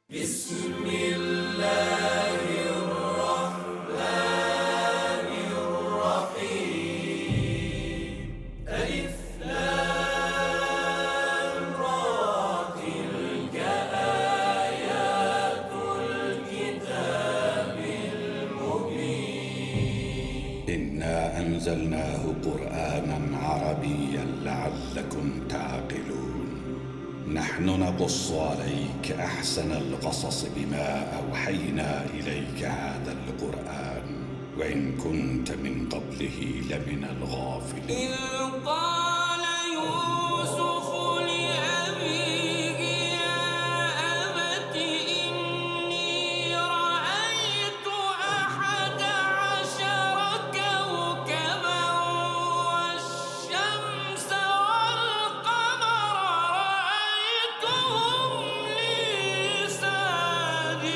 بسم الله الرحمن الرحيم ألف لام را تلك آيات الكتاب المبين إنا أنزلناه قرآنا عربيا لعلكم تعقلون نحن نقص عليك أحسن القصص بما أوحينا إليك هذا القرآن وإن كنت من قبله لمن الغافلين. إذ قال يوسف لأبيه يا أبت إني رأيت 11 كوكبا والشمس والقمر رأيتهم لي ساجدين.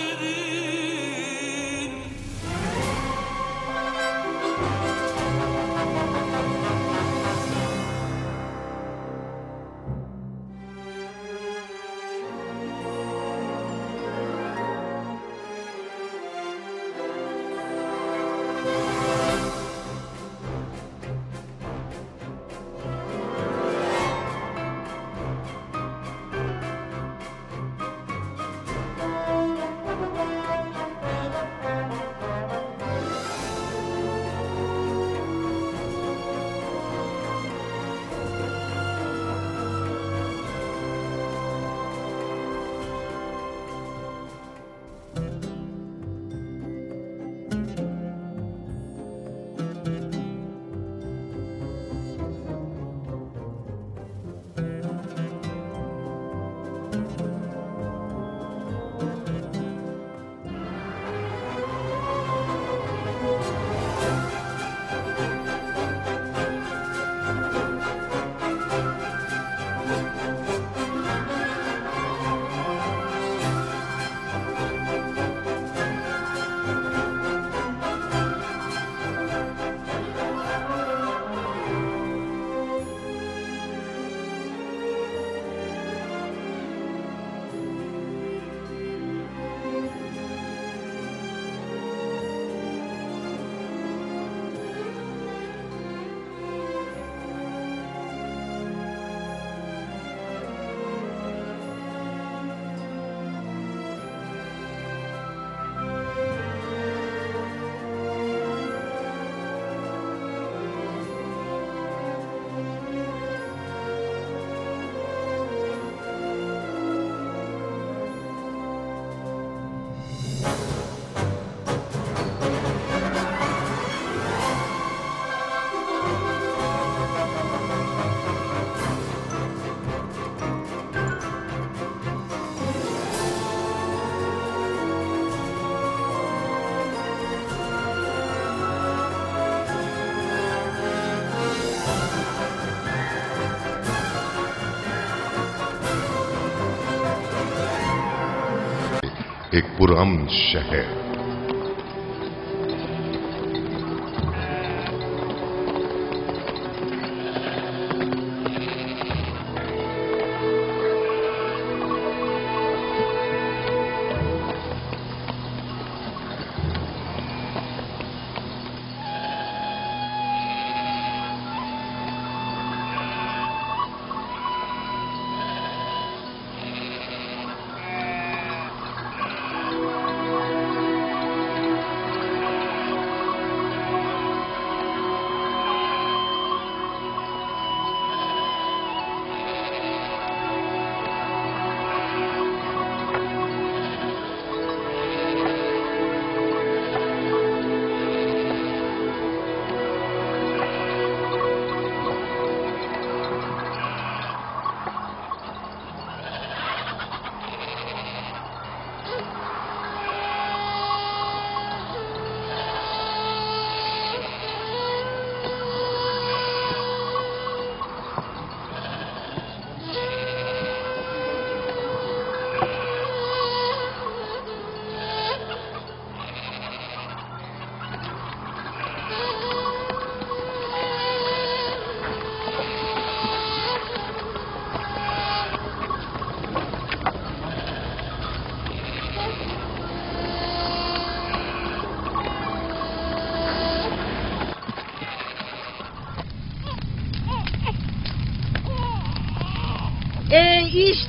ایک پرامن شہر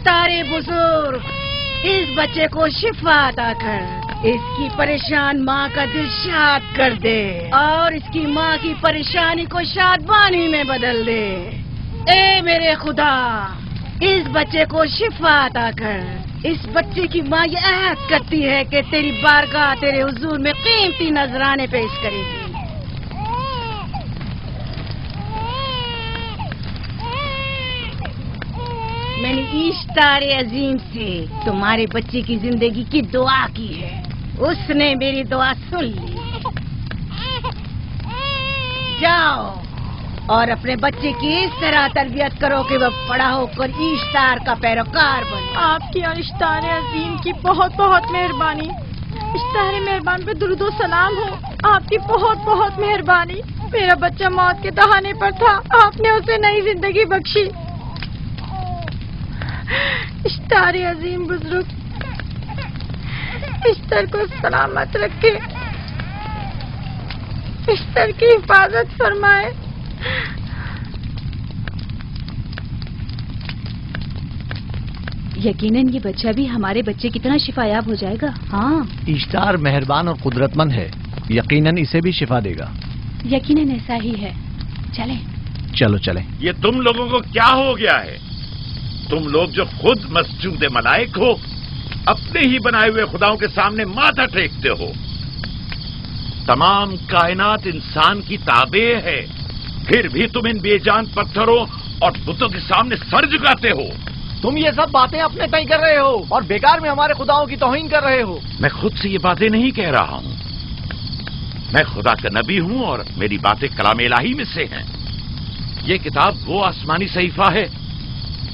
اشتار بزرگ اس بچے کو شفا عطا کر، اس کی پریشان ماں کا دل شاد کر دے اور اس کی ماں کی پریشانی کو شادمانی میں بدل دے۔ اے میرے خدا، اس بچے کو شفا عطا کر۔ اس بچے کی ماں یہ عہد کرتی ہے کہ تیری بارگاہ تیرے حضور میں قیمتی نذرانے پیش کرے گی۔ میں نے اشتار عظیم سے تمہارے بچے کی زندگی کی دعا کی ہے، اس نے میری دعا سن لی۔ جاؤ اور اپنے بچے کی اس طرح تربیت کرو کہ وہ بڑا ہو کر اشتار کا پیروکار بنے۔ آپ کی اور اشتار عظیم کی بہت بہت مہربانی۔ اشتار مہربان پہ درود و سلام ہو، آپ کی بہت بہت مہربانی۔ میرا بچہ موت کے دہانے پر تھا، آپ نے اسے نئی زندگی بخشی۔ اشتار عظیم بزرگ اشتر کو سلامت رکھے، اشتر کی حفاظت فرمائے۔ یقیناً یہ بچہ بھی ہمارے بچے کی طرح شفا یاب ہو جائے گا۔ ہاں، اشتار مہربان اور قدرت مند ہے، یقیناً اسے بھی شفا دے گا۔ یقیناً ایسا ہی ہے۔ چلیں چلو چلیں۔ یہ تم لوگوں کو کیا ہو گیا ہے؟ تم لوگ جو خود مسجود ملائک ہو، اپنے ہی بنائے ہوئے خداؤں کے سامنے ماتھا ٹیکتے ہو۔ تمام کائنات انسان کی تابع ہے، پھر بھی تم ان بے جان پتھروں اور بتوں کے سامنے سر جھکاتے ہو۔ تم یہ سب باتیں اپنے تئیں کر رہے ہو اور بیکار میں ہمارے خداؤں کی توہین کر رہے ہو۔ میں خود سے یہ باتیں نہیں کہہ رہا ہوں، میں خدا کا نبی ہوں اور میری باتیں کلام الہی میں سے ہیں۔ یہ کتاب وہ آسمانی صحیفہ ہے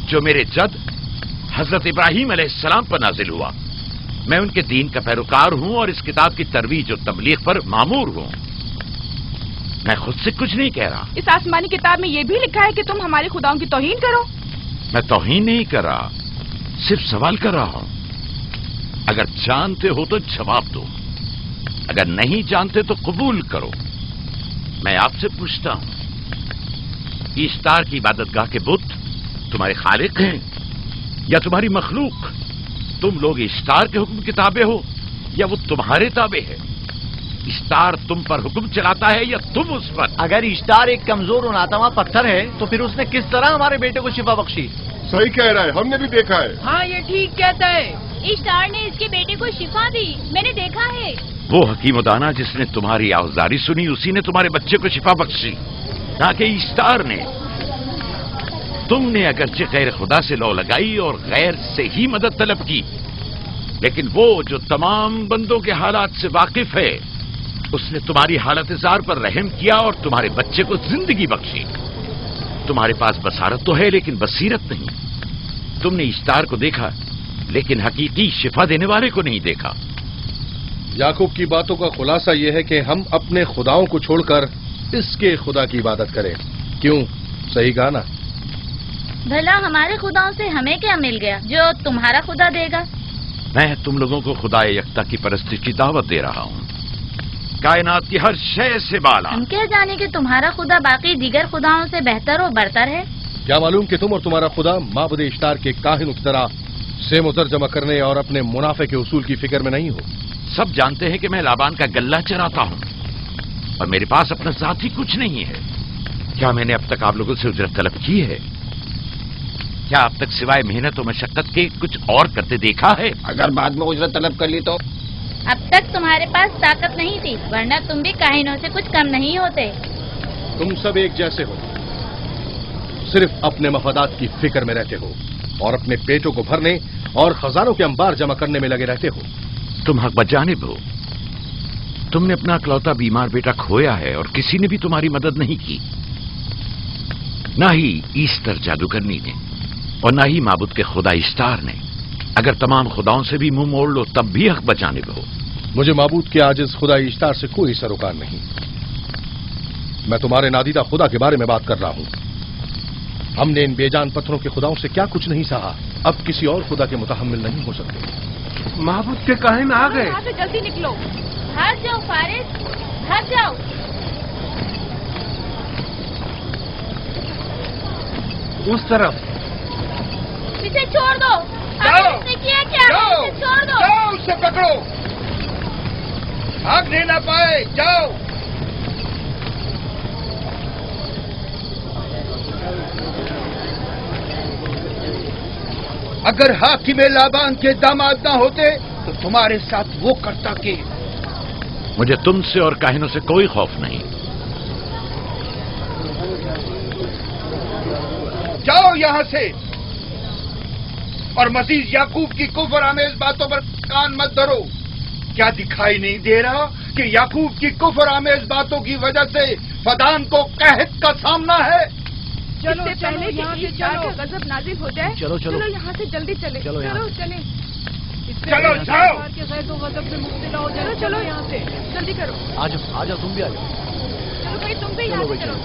جو میرے جد حضرت ابراہیم علیہ السلام پر نازل ہوا۔ میں ان کے دین کا پیروکار ہوں اور اس کتاب کی ترویج اور تبلیغ پر مامور ہوں۔ میں خود سے کچھ نہیں کہہ رہا۔ اس آسمانی کتاب میں یہ بھی لکھا ہے کہ تم ہمارے خداؤں کی توہین کرو۔ میں توہین نہیں کر رہا، صرف سوال کر رہا ہوں۔ اگر جانتے ہو تو جواب دو، اگر نہیں جانتے تو قبول کرو۔ میں آپ سے پوچھتا ہوں، اشتار کی عبادت گاہ کے بت تمہارے خالق ہیں یا تمہاری مخلوق؟ تم لوگ اشتار کے حکم کے تابع ہو یا وہ تمہارے تابع ہے؟ اشتار تم پر حکم چلاتا ہے یا تم اس پر؟ اگر اشتار ایک کمزور اور ناتواں پتھر ہے تو پھر اس نے کس طرح ہمارے بیٹے کو شفا بخشی؟ صحیح کہہ رہا ہے، ہم نے بھی دیکھا ہے۔ ہاں یہ ٹھیک کہتا ہے، اشتار نے اس کے بیٹے کو شفا دی، میں نے دیکھا ہے۔ وہ حکیم و دانا جس نے تمہاری آوازاری سنی، اسی نے تمہارے بچے کو شفا بخشی، نہ کہ اشتار نے۔ تم نے اگرچہ غیر خدا سے لو لگائی اور غیر سے ہی مدد طلب کی، لیکن وہ جو تمام بندوں کے حالات سے واقف ہے، اس نے تمہاری حالت زار پر رحم کیا اور تمہارے بچے کو زندگی بخشی۔ تمہارے پاس بصارت تو ہے لیکن بصیرت نہیں۔ تم نے اشتار کو دیکھا لیکن حقیقی شفا دینے والے کو نہیں دیکھا۔ یعقوب کی باتوں کا خلاصہ یہ ہے کہ ہم اپنے خداؤں کو چھوڑ کر اس کے خدا کی عبادت کریں۔ کیوں؟ صحیح کہا نا؟ بھلا ہمارے خداؤں سے ہمیں کیا مل گیا جو تمہارا خدا دے گا؟ میں تم لوگوں کو خدا یکتا کی پرستی کی دعوت دے رہا ہوں، کائنات کی ہر شے سے بالا۔ ہم کیا جانے کہ تمہارا خدا باقی دیگر خداؤں سے بہتر و برتر ہے؟ کیا معلوم کہ تم اور تمہارا خدا معبود اشتار کے کاہنوں کی طرح سیم و زر جمع کرنے اور اپنے منافع کے اصول کی فکر میں نہیں ہو؟ سب جانتے ہیں کہ میں لابان کا گلہ چراتا ہوں اور میرے پاس اپنا ذاتی کچھ نہیں ہے۔ کیا میں نے اب تک آپ لوگوں سے اجرت طلب کی ہے؟ کیا اب تک سوائے محنت و مشقت کے کچھ اور کرتے دیکھا ہے؟ اگر بعد میں اجرت طلب کر لی تو؟ اب تک تمہارے پاس طاقت نہیں تھی، ورنہ تم بھی کاہنوں سے کچھ کم نہیں ہوتے۔ تم سب ایک جیسے ہو، صرف اپنے مفادات کی فکر میں رہتے ہو اور اپنے پیٹوں کو بھرنے اور خزانوں کے انبار جمع کرنے میں لگے رہتے ہو۔ تم حق بجانب ہو۔ تم نے اپنا اکلوتا بیمار بیٹا کھویا ہے اور کسی نے بھی تمہاری مدد نہیں کی، نہ ہی ایسٹر جادوگرنی نے اور نہ ہی معبود کے خدا اشتار نے۔ اگر تمام خداؤں سے بھی منہ موڑ لو تب بھی حق بجانب ہو۔ مجھے معبود کے عاجز خدا اشتار سے کوئی سروکار نہیں۔ میں تمہارے نادیدہ خدا کے بارے میں بات کر رہا ہوں۔ ہم نے ان بے جان پتھروں کے خداؤں سے کیا کچھ نہیں سہا، اب کسی اور خدا کے متحمل نہیں ہو سکتے۔ محبوب کے کاہن آ گئے۔ یہاں سے جلدی نکلو۔ ہٹ جاؤ فارس، ہٹ جاؤ۔ اس طرف اسے چھوڑ دو. جاؤ. اس نے کیا کیا؟ جاؤ. اسے چھوڑ دو. جاؤ اسے پکڑو. بھاگنے نہ پائے. جاؤ. اگر حاکم لابان کے داماد نہ ہوتے تو تمہارے ساتھ وہ کرتا کہ. مجھے تم سے اور کاہنوں سے کوئی خوف نہیں. جاؤ یہاں سے. اور مزید یعقوب کی کفر آمیز باتوں پر کان مت دھرو. کیا دکھائی نہیں دے رہا کہ یعقوب کی کفر آمیز باتوں کی وجہ سے فدان کو قحط کا سامنا ہے؟ چلو پہلے یہاں سے چلو. غضب نازل ہو جائے. چلو یہاں سے جلدی چلے. چلو یہاں سے. چلیں. چلو جاؤ. غضب میں مبتلا ہو جائے. چلو یہاں سے جلدی کرو. آ جاؤ تم بھی آ جاؤ. چلو بھائی تم بھی یہاں سے چلو.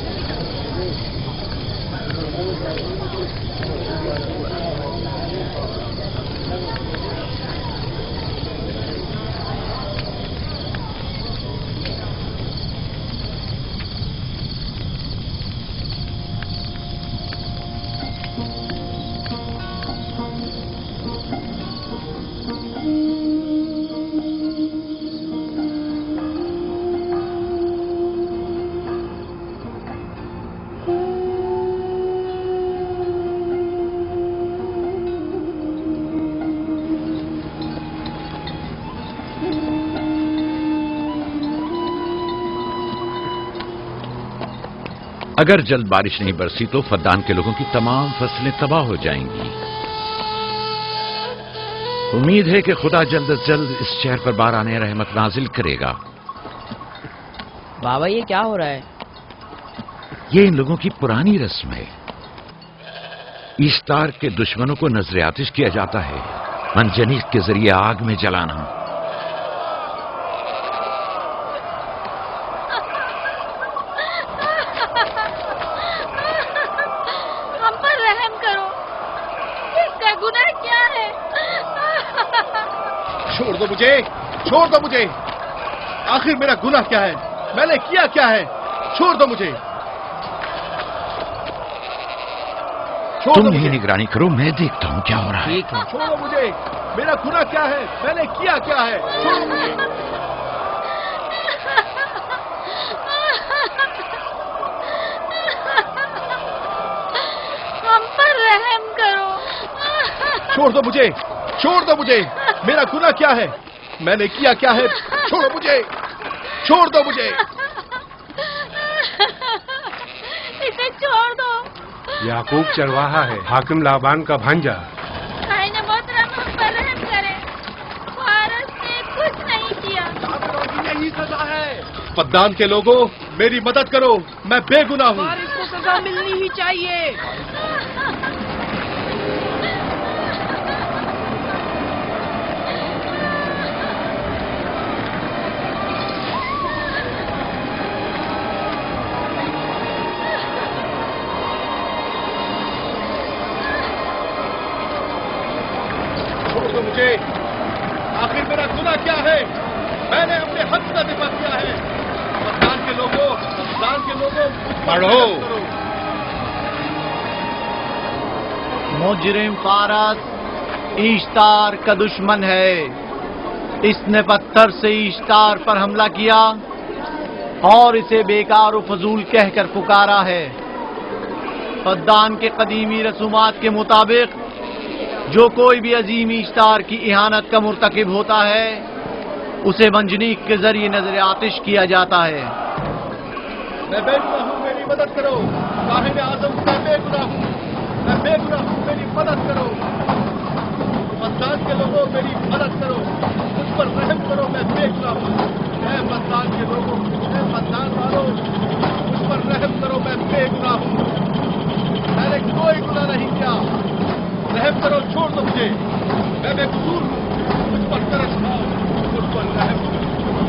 اگر جلد بارش نہیں برسی تو فدان کے لوگوں کی تمام فصلیں تباہ ہو جائیں گی. امید ہے کہ خدا جلد از جلد اس شہر پر باران رحمت نازل کرے گا. بابا یہ کیا ہو رہا ہے؟ یہ ان لوگوں کی پرانی رسم ہے. ایسٹار کے دشمنوں کو نذر آتش کیا جاتا ہے، منجنیق کے ذریعے آگ میں جلانا. ہم پر رحم کرو. اس کا گناہ کیا ہے؟ چھوڑ دو مجھے. چھوڑ دو مجھے. آخر میرا گناہ کیا ہے؟ میں نے کیا کیا ہے؟ چھوڑ دو مجھے. تم ہی نگرانی کرو، میں دیکھتا ہوں کیا ہو رہا ہے. ٹھیک ہے. چھوڑو مجھے. میرا گناہ کیا ہے؟ میں نے کیا کیا ہے؟ چھوڑو مجھے. ہم پر رحم کرو. چھوڑ دو مجھے. چھوڑ دو مجھے. میرا گناہ کیا ہے؟ میں نے کیا کیا ہے؟ چھوڑو مجھے. چھوڑ دو مجھے. اسے چھوڑ دو. یعقوب چرواہا ہے، حاکم لابان کا بھانجا. خائن محترم ہم پر رحم کرے. فارس نے کچھ نہیں کیا. یہی سزا ہے. فدان کے لوگوں میری مدد کرو، میں بے گناہ ہوں. اس کو سزا ملنی ہی چاہیے. چھوڑ دو مجھے. آخر میرا گناہ کیا ہے؟ میں نے اپنے حق کا دفاع کیا ہے. فدان کے لوگوں پڑھو. مجرم فارس ایشتار کا دشمن ہے. اس نے پتھر سے ایشتار پر حملہ کیا اور اسے بیکار و فضول کہہ کر پکارا ہے. فدان کے قدیمی رسومات کے مطابق جو کوئی بھی عظیم ایشتار کی اہانت کا مرتکب ہوتا ہے اسے منجنیق کے ذریعے نذر آتش کیا جاتا ہے. میں بے گناہ ہوں، میری مدد کرو. کاہن اعظم میں بے گناہ ہوں. میں بے گناہ ہوں، میری مدد کرو. فدان کے لوگوں میری مدد کرو. مجھ پر رحم کرو، میں بے گناہ ہوں. اے فدان کے لوگوں، اے فدان والوں، مجھ پر رحم کرو، میں بے گناہ ہوں. میں نے کوئی گناہ نہیں کیا. رحم کرو. چھوڑ دو مجھے. میں بے قصور ہوں. مجھ پر ترس کھاؤ. مجھ پر رحم کرو.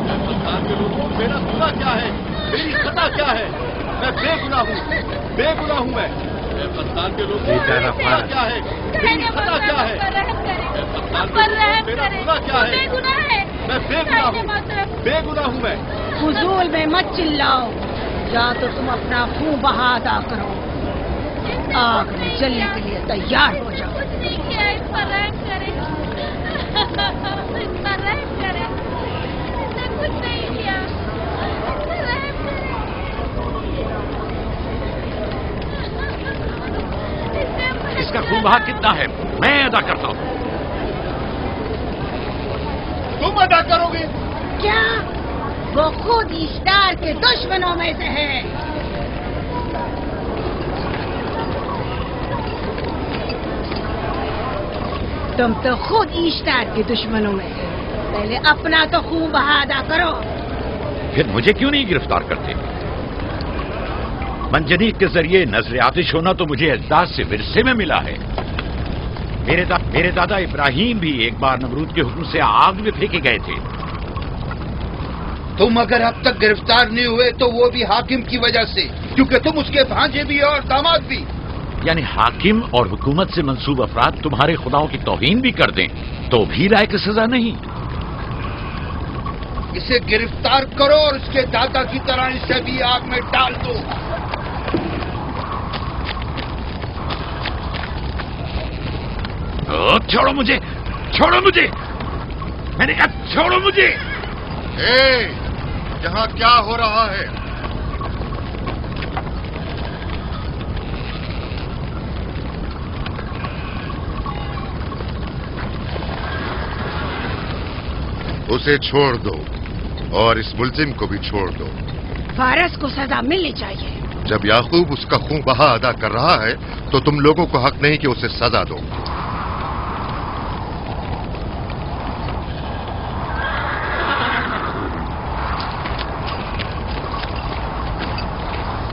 اے فدان کے لوگوں میرا گناہ کیا ہے؟ میری خطا کیا ہے؟ میں بے گناہ ہوں. بے گناہ ہوں میں. اے فدان کے لوگوں میرا گناہ کیا ہے؟ میری خطا کیا ہے؟ اے فدان کے لوگوں میرا گناہ کیا ہے؟ میں بے گناہ ہوں. بے گناہ ہوں میں. فضول میں مت چلاؤ. یا تو تم اپنا خون بہا ادا کرو، آگ میں جلنے کے لیے تیار ہو جاؤ. نہیں کیا، اس پر رحم کرے، اس پر رحم کرے، اس نے کچھ نہیں کیا، اس پر رحم کرے، اس کا خون بہا کتنا ہے میں ادا کرتا ہوں. تم ادا کرو گے؟ کیا وہ خود اشتار کے دشمنوں میں سے ہے؟ تم تو خود اشتار کے دشمنوں میں سے، پہلے اپنا تو خون بہا ادا کرو. پھر مجھے کیوں نہیں گرفتار کرتے؟ منجنیق کے ذریعے نظر آتش ہونا تو مجھے اجداد سے ورثے میں ملا ہے. میرے دادا ابراہیم بھی ایک بار نمرود کے حکم سے آگ میں پھینکے گئے تھے. تم اگر اب تک گرفتار نہیں ہوئے تو وہ بھی حاکم کی وجہ سے، کیونکہ تم اس کے بھانجے بھی اور داماد بھی. یعنی حاکم اور حکومت سے منسوب افراد تمہارے خداؤں کی توہین بھی کر دیں تو بھی لائق سزا نہیں؟ اسے گرفتار کرو اور اس کے دادا کی طرح اسے بھی آگ میں ڈال دو. چھوڑو مجھے، چھوڑو مجھے، میں نے کہا چھوڑو مجھے. یہاں کیا ہو رہا ہے؟ اسے چھوڑ دو اور اس ملزم کو بھی چھوڑ دو. فارس کو سزا ملنی چاہیے. جب یعقوب اس کا خون بہا ادا کر رہا ہے تو تم لوگوں کو حق نہیں کہ اسے سزا دو.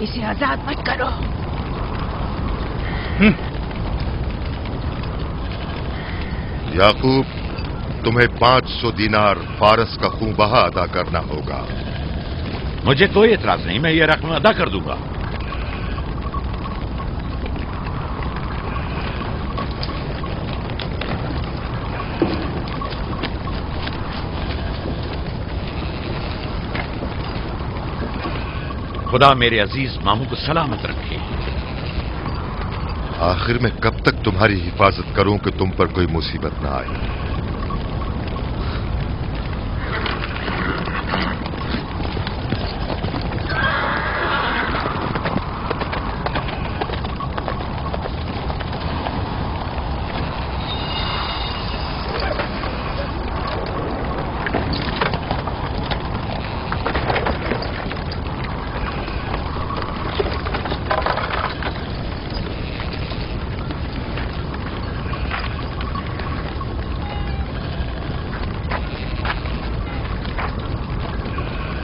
اسے آزاد مت کرو. یعقوب، تمہیں 500 دینار فارس کا خون بہا ادا کرنا ہوگا. مجھے کوئی اعتراض نہیں، میں یہ رقم ادا کر دوں گا. خدا میرے عزیز ماموں کو سلامت رکھے. آخر میں کب تک تمہاری حفاظت کروں کہ تم پر کوئی مصیبت نہ آئے؟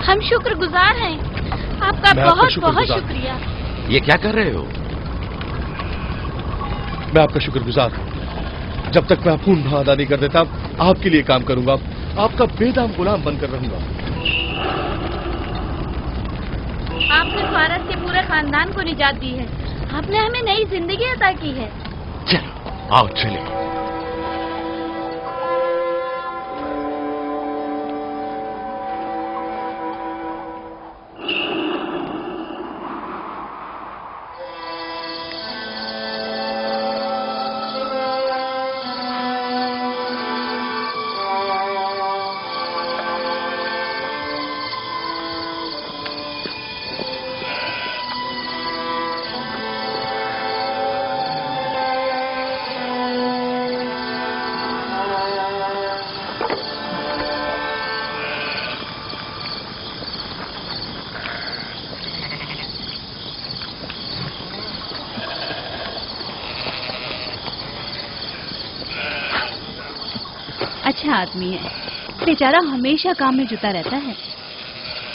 ہم شکر گزار ہیں، آپ کا بہت بہت شکریہ. یہ کیا کر رہے ہو؟ میں آپ کا شکر گزار ہوں. جب تک میں خون بہا ادا نہیں کر دیتا آپ کے لیے کام کروں گا، آپ کا بے دام غلام بن کر رہوں گا. آپ نے فارس کے پورے خاندان کو نجات دی ہے، آپ نے ہمیں نئی زندگی عطا کی ہے. چلو آؤ چلے. اچھا آدمی ہے، بیچارہ ہمیشہ کام میں جتا رہتا ہے.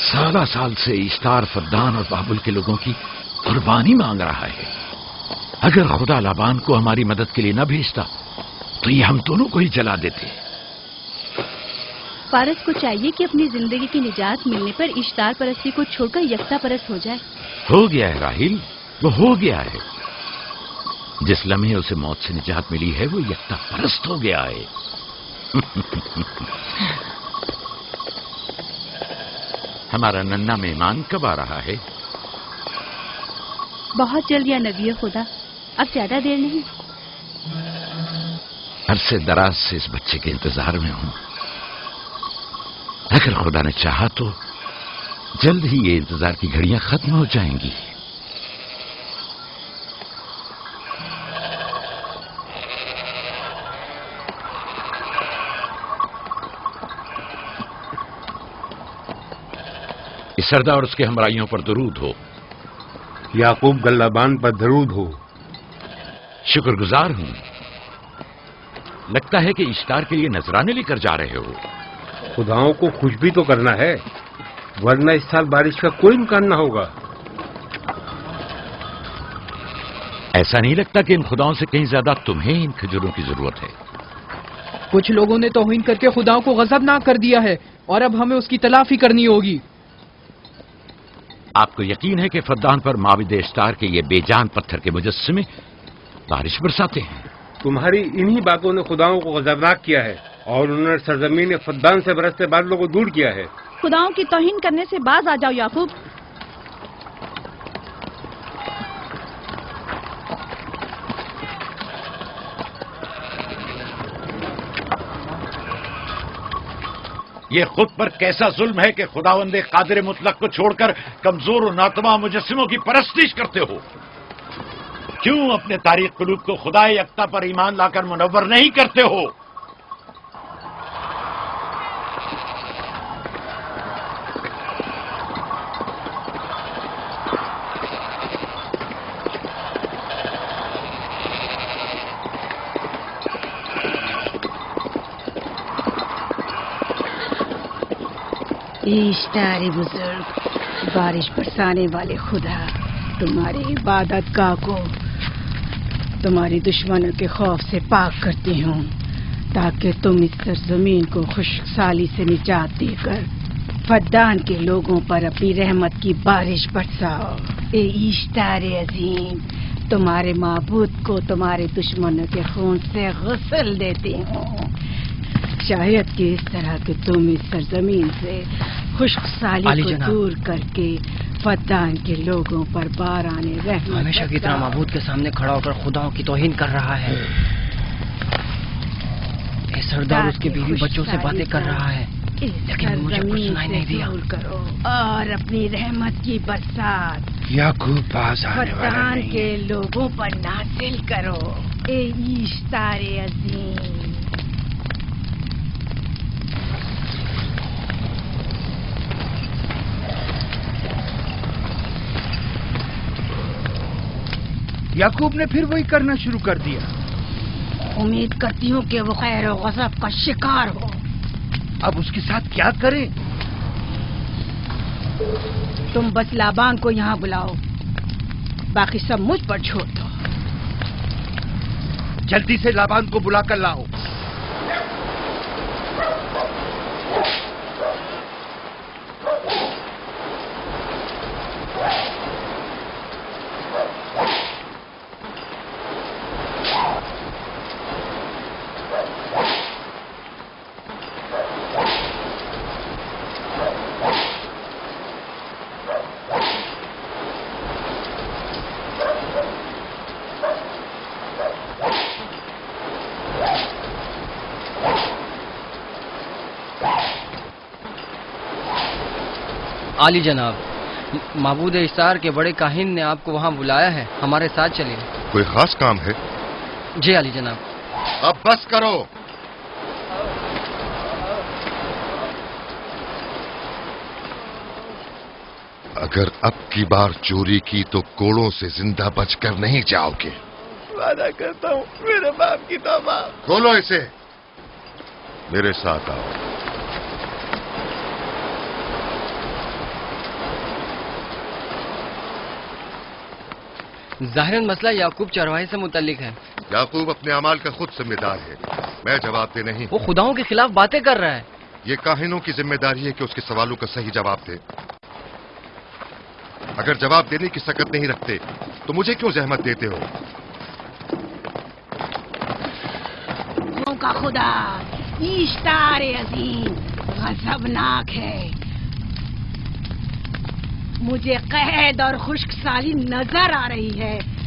سالہ سال سے اشتار فردان اور بابل کے لوگوں کی قربانی مانگ رہا ہے. اگر خدا لابان کو ہماری مدد کے لیے نہ بھیجتا تو یہ ہم دونوں کو ہی جلا دیتے. فارس کو چاہیے کہ اپنی زندگی کی نجات ملنے پر اشتار پرستی کو چھوڑ کر یکتا پرست ہو جائے. ہو گیا ہے راہیل، وہ ہو گیا ہے. جس لمحے اسے موت سے نجات ملی ہے وہ یکتا پرست ہو گیا ہے. ہمارا ننھا مہمان کب آ رہا ہے؟ بہت جلد یا نبی خدا، اب زیادہ دیر نہیں. عرصے دراز سے اس بچے کے انتظار میں ہوں. اگر خدا نے چاہا تو جلد ہی یہ انتظار کی گھڑیاں ختم ہو جائیں گی. اس سردار اور اس کے ہمراہیوں پر درود ہو. یعقوب گلابان پر درود ہو. شکر گزار ہوں. لگتا ہے کہ اشتار کے لیے نذرانے لے کر جا رہے ہو. خداؤں کو خوش بھی تو کرنا ہے، ورنہ اس سال بارش کا کوئی امکان نہ ہوگا. ایسا نہیں لگتا کہ ان خداؤں سے کہیں زیادہ تمہیں ان کھجوروں کی ضرورت ہے؟ کچھ لوگوں نے توہین کر کے خداؤں کو غضبناک کر دیا ہے اور اب ہمیں اس کی تلافی کرنی ہوگی. آپ کو یقین ہے کہ فدان پر معبد اشتار کے یہ بے جان پتھر کے مجسمے بارش برساتے ہیں؟ تمہاری انہی باتوں نے خداؤں کو غضبناک کیا ہے اور انہوں نے سرزمین فدان سے برستے بادلوں کو دور کیا ہے. خداؤں کی توہین کرنے سے باز آ جاؤ یعقوب. یہ خود پر کیسا ظلم ہے کہ خداوند قادر مطلق کو چھوڑ کر کمزور و ناتواں مجسموں کی پرستش کرتے ہو؟ کیوں اپنے تاریخ قلوب کو خدا یکتا پر ایمان لا کر منور نہیں کرتے ہو؟ اشتار بزرگ، بارش برسانے والے خدا، تمہاری عبادت گاہ کو تمہاری دشمنوں کے خوف سے پاک کرتی ہوں تاکہ تم اس سرزمین کو خشک سالی سے نجات دے کر فدان کے لوگوں پر اپنی رحمت کی بارش برساؤ. اے اشتار عظیم، تمہارے معبود کو تمہارے دشمنوں کے خون سے غسل دیتی ہوں. شاید کہ اس طرح کہ تم اس سرزمین سے خشک سالی کو دور کر کے فدان کے لوگوں پر باران رحمت. ہمیشہ کی طرح معبود کے سامنے کھڑا ہو کر خداؤں کی توہین کر رہا ہے. اے سردار اس کے بیوی بچوں سے باتیں کر رہا ہے لیکن مجھے کچھ سنائی نہیں دیا. کرو اور اپنی رحمت کی برسات یعقوب باز آنے والا فدان نہیں. کے لوگوں پر نازل کرو. اے اشتار عظیم، یعقوب نے پھر وہی کرنا شروع کر دیا. امید کرتی ہوں کہ وہ خیر و غضب کا شکار ہو. اب اس کے ساتھ کیا کریں؟ تم بس لابان کو یہاں بلاؤ، باقی سب مجھ پر چھوڑ دو. جلدی سے لابان کو بلا کر لاؤ. عالی جناب، معبود اشتار کے بڑے کاہن نے آپ کو وہاں بلایا ہے، ہمارے ساتھ چلیے. کوئی خاص کام ہے؟ جی عالی جناب. اب بس کرو. اگر اب کی بار چوری کی تو کوڑوں سے زندہ بچ کر نہیں جاؤ گے. وعدہ کرتا ہوں میرے باپ کی توبہ. کھولو اسے، میرے ساتھ آؤ. ظاہراً مسئلہ یعقوب چرواہے سے متعلق ہے. یعقوب اپنے اعمال کا خود ذمہ دار ہے، میں جواب دہ نہیں. وہ خداؤں کے خلاف باتیں کر رہا ہے. یہ کاہنوں کی ذمہ داری ہے کہ اس کے سوالوں کا صحیح جواب دے. اگر جواب دینے کی سکت نہیں رکھتے تو مجھے کیوں زحمت دیتے ہو؟ کا خدا اشتار عظیم غضبناک ہے. مجھے قحط اور خشک سالی نظر آ رہی ہے.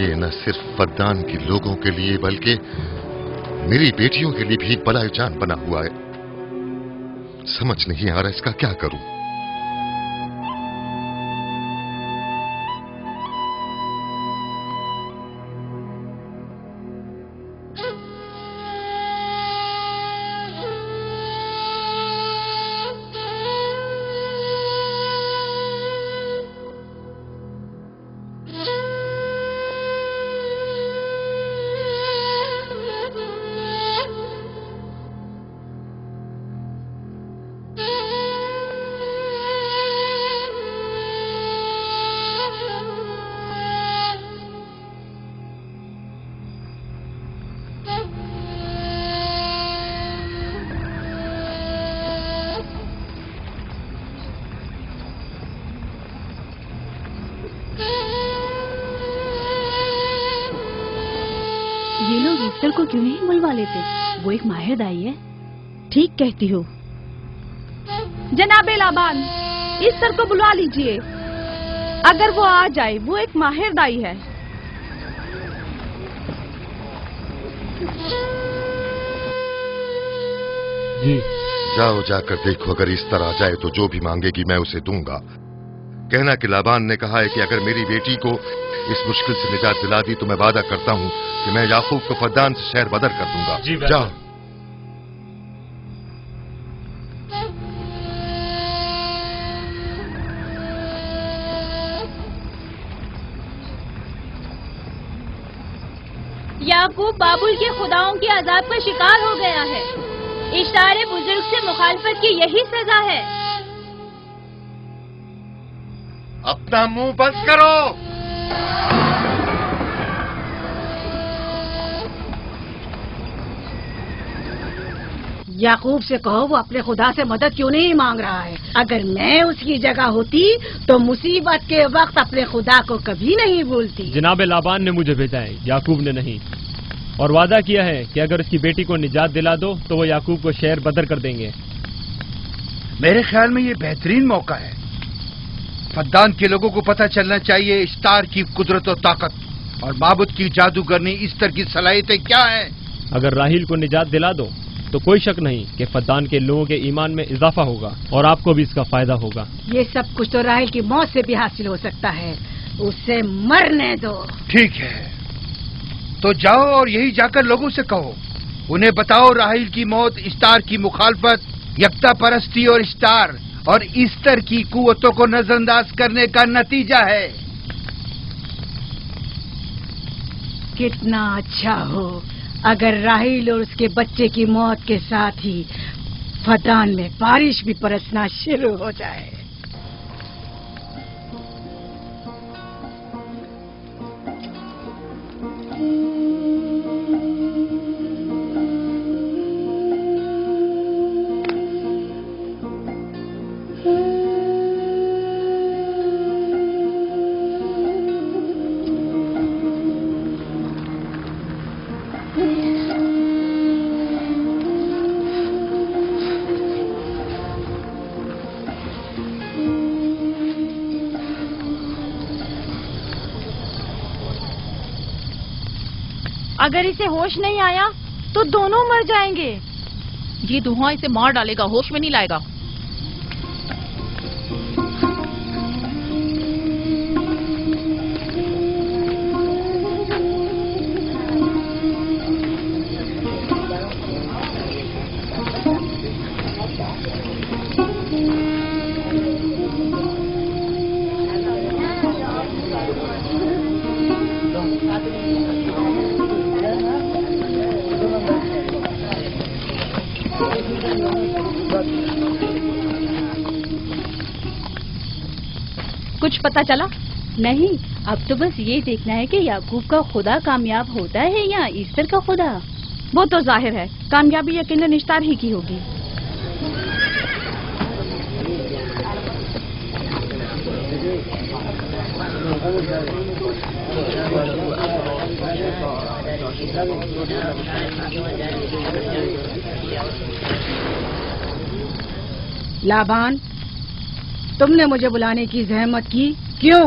یہ نہ صرف فدان کے لوگوں کے لیے بلکہ میری بیٹیوں کے لیے بھی بلائے جان بنا ہوا ہے. سمجھ نہیں آ رہا اس کا کیا کروں. یہ لوگ ایسٹر کو کیوں نہیں بلوا لیتے؟ وہ ایک ماہر دائی ہے. ٹھیک کہتی ہو. جناب لابان، ایسٹر کو بلوا لیجئے. اگر وہ آ جائے، وہ ایک ماہر دائی ہے. جی جاؤ، جا کر دیکھو. اگر اس طرح آ جائے تو جو بھی مانگے گی میں اسے دوں گا. کہنا کہ لابان نے کہا ہے کہ اگر میری بیٹی کو اس مشکل سے نجات دلا دی تو میں وعدہ کرتا ہوں کہ میں یعقوب کو فدان سے شہر بدر کر دوں گا. جاؤ. یعقوب بابل کے خداؤں کے عذاب کا شکار ہو گیا ہے. اشتار بزرگ سے مخالفت کی یہی سزا ہے. اپنا منہ بند کرو. یعقوب سے کہو وہ اپنے خدا سے مدد کیوں نہیں مانگ رہا ہے. اگر میں اس کی جگہ ہوتی تو مصیبت کے وقت اپنے خدا کو کبھی نہیں بھولتی. جناب لابان نے مجھے بھیجا ہے، یعقوب نے نہیں، اور وعدہ کیا ہے کہ اگر اس کی بیٹی کو نجات دلا دو تو وہ یعقوب کو شہر بدر کر دیں گے. میرے خیال میں یہ بہترین موقع ہے. فدان کے لوگوں کو پتہ چلنا چاہیے اشتار کی قدرت و طاقت اور معبود کی جادوگرنی ایسٹر کی صلاحیتیں کیا ہیں. اگر راہیل کو نجات دلا دو تو کوئی شک نہیں کہ فدان کے لوگوں کے ایمان میں اضافہ ہوگا اور آپ کو بھی اس کا فائدہ ہوگا. یہ سب کچھ تو راہیل کی موت سے بھی حاصل ہو سکتا ہے. اسے مرنے دو. ٹھیک ہے تو جاؤ اور یہی جا کر لوگوں سے کہو. انہیں بتاؤ راہیل کی موت اشتار کی مخالفت، یکتا پرستی اور اشتار اور ایسٹر کی قوتوں کو نظر انداز کرنے کا نتیجہ ہے. کتنا اچھا ہو اگر راہیل اور اس کے بچے کی موت کے ساتھ ہی فدان میں بارش بھی برسنا شروع ہو جائے. اگر اسے ہوش نہیں آیا تو دونوں مر جائیں گے. یہ دھواں اسے مار ڈالے گا، ہوش میں نہیں لائے گا. کچھ پتا چلا؟ نہیں، اب تو بس یہ دیکھنا ہے کہ یعقوب کا خدا کامیاب ہوتا ہے یا ایسٹر کا خدا. وہ تو ظاہر ہے کامیابی یقیناً اشتار ہی کی ہوگی. لابان، تم نے مجھے بلانے کی زحمت کی کیوں؟